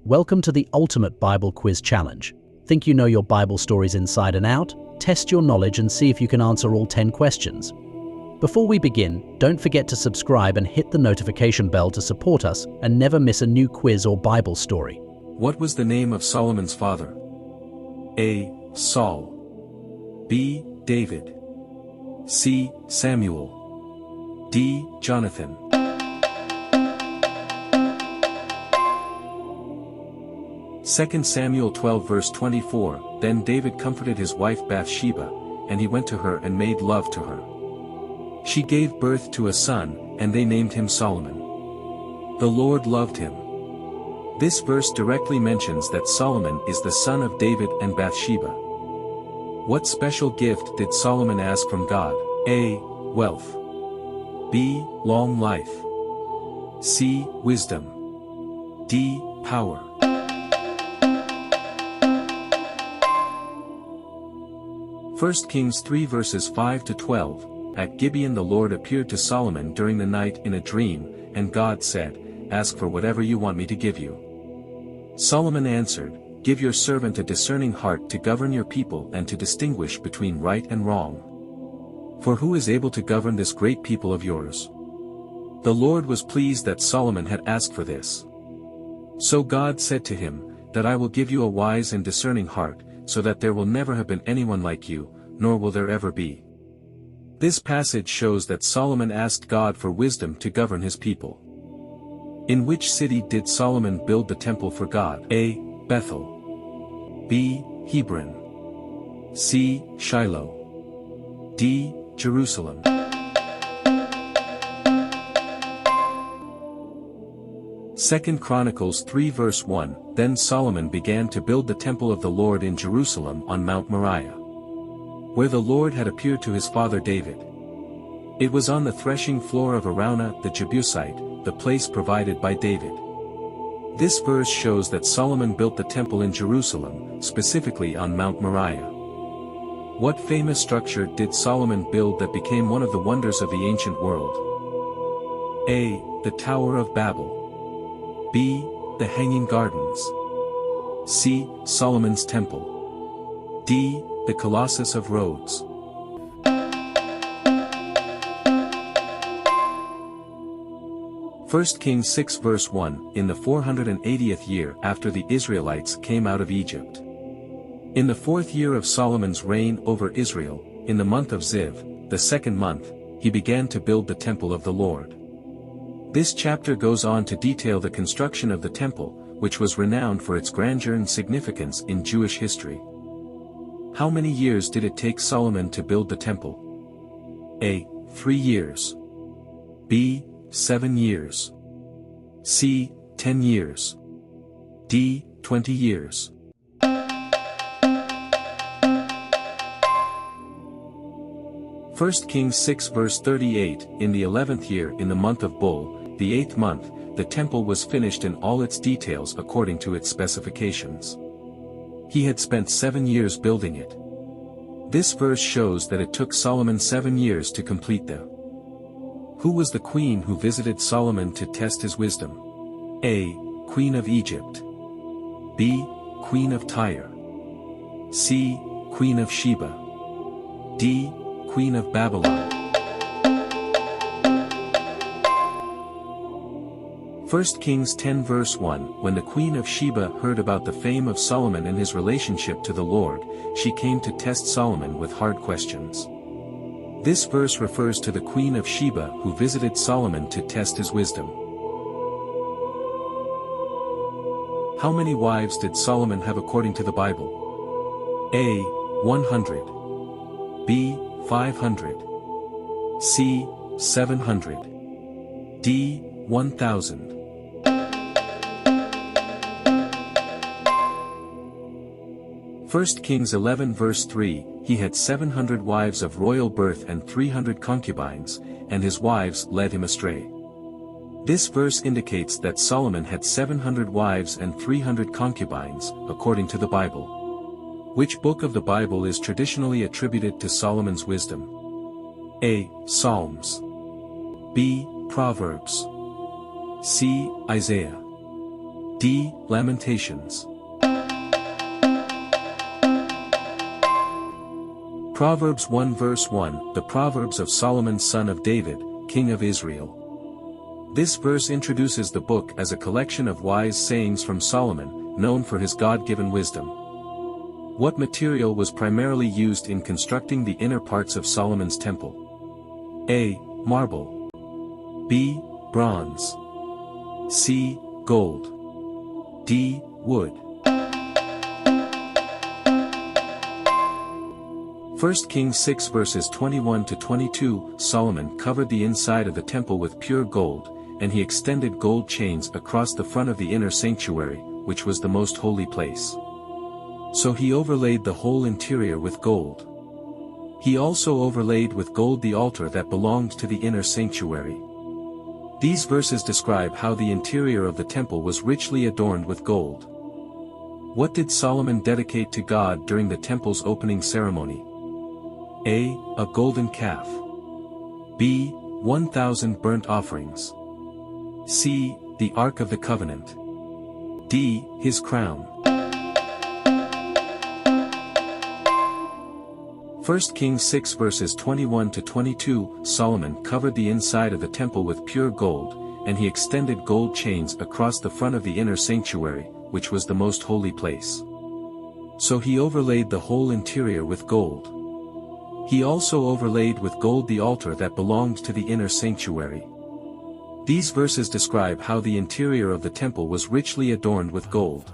Welcome to the Ultimate Bible Quiz Challenge. Think you know your Bible stories inside and out? Test your knowledge and see if you can answer all 10 questions. Before we begin, don't forget to subscribe and hit the notification bell to support us and never miss a new quiz or Bible story. What was the name of Solomon's father? A. Saul. B. David. C. Samuel. D. Jonathan. 2 Samuel 12 verse 24, Then David comforted his wife Bathsheba, and he went to her and made love to her. She gave birth to a son, and they named him Solomon. The Lord loved him. This verse directly mentions that Solomon is the son of David and Bathsheba. What special gift did Solomon ask from God? A. Wealth. B. Long life. C. Wisdom. D. Power. 1 Kings 3 verses 5 to 12, At Gibeon the Lord appeared to Solomon during the night in a dream, and God said, Ask for whatever you want me to give you. Solomon answered, Give your servant a discerning heart to govern your people and to distinguish between right and wrong. For who is able to govern this great people of yours? The Lord was pleased that Solomon had asked for this. So God said to him, That I will give you a wise and discerning heart, so that there will never have been anyone like you, nor will there ever be. This passage shows that Solomon asked God for wisdom to govern his people. In which city did Solomon build the temple for God? A. Bethel. B. Hebron. C. Shiloh. D. Jerusalem. 2 Chronicles 3 verse 1, Then Solomon began to build the temple of the Lord in Jerusalem on Mount Moriah, where the Lord had appeared to his father David. It was on the threshing floor of Araunah the Jebusite, the place provided by David. This verse shows that Solomon built the temple in Jerusalem, specifically on Mount Moriah. What famous structure did Solomon build that became one of the wonders of the ancient world? A. The Tower of Babel. B. The Hanging Gardens. C. Solomon's Temple. D. The Colossus of Rhodes. First Kings 6 verse 1, In the 480th year after the Israelites came out of Egypt. In the 4th year of Solomon's reign over Israel, in the month of Ziv, the 2nd month, he began to build the temple of the Lord. This chapter goes on to detail the construction of the temple, which was renowned for its grandeur and significance in Jewish history. How many years did it take Solomon to build the temple? A. 3 years. B. 7 years. C. 10 years. D. 20 years. 1 Kings 6 verse 38, In the 11th year in the month of Bul, the 8th month, the temple was finished in all its details according to its specifications. He had spent 7 years building it. This verse shows that it took Solomon 7 years to complete the. Who was the queen who visited Solomon to test his wisdom? A. Queen of Egypt. B. Queen of Tyre. C. Queen of Sheba. D. Queen of Babylon. 1 Kings 10 verse 1, When the Queen of Sheba heard about the fame of Solomon and his relationship to the Lord, she came to test Solomon with hard questions. This verse refers to the Queen of Sheba who visited Solomon to test his wisdom. How many wives did Solomon have according to the Bible? A. 100. B. 500. C. 700. D. 1,000. 1 Kings 11 verse 3, He had 700 wives of royal birth and 300 concubines, and his wives led him astray. This verse indicates that Solomon had 700 wives and 300 concubines, according to the Bible. Which book of the Bible is traditionally attributed to Solomon's wisdom? A. Psalms. B. Proverbs. C. Isaiah. D. Lamentations. Proverbs 1 verse 1, the Proverbs of Solomon son of David, king of Israel. This verse introduces the book as a collection of wise sayings from Solomon, known for his God-given wisdom. What material was primarily used in constructing the inner parts of Solomon's temple? A. Marble. B. Bronze. C. Gold. D. Wood. 1 Kings 6 verses 21 to 22, Solomon covered the inside of the temple with pure gold, and he extended gold chains across the front of the inner sanctuary, which was the most holy place. So he overlaid the whole interior with gold. He also overlaid with gold the altar that belonged to the inner sanctuary. These verses describe how the interior of the temple was richly adorned with gold. What did Solomon dedicate to God during the temple's opening ceremony? A golden calf. B. 1,000 burnt offerings. C. The Ark of the Covenant. D. His crown. 1 Kings 6 verses 21 to 22, Solomon covered the inside of the temple with pure gold, and he extended gold chains across the front of the inner sanctuary, which was the most holy place. So he overlaid the whole interior with gold. He also overlaid with gold the altar that belonged to the inner sanctuary. These verses describe how the interior of the temple was richly adorned with gold.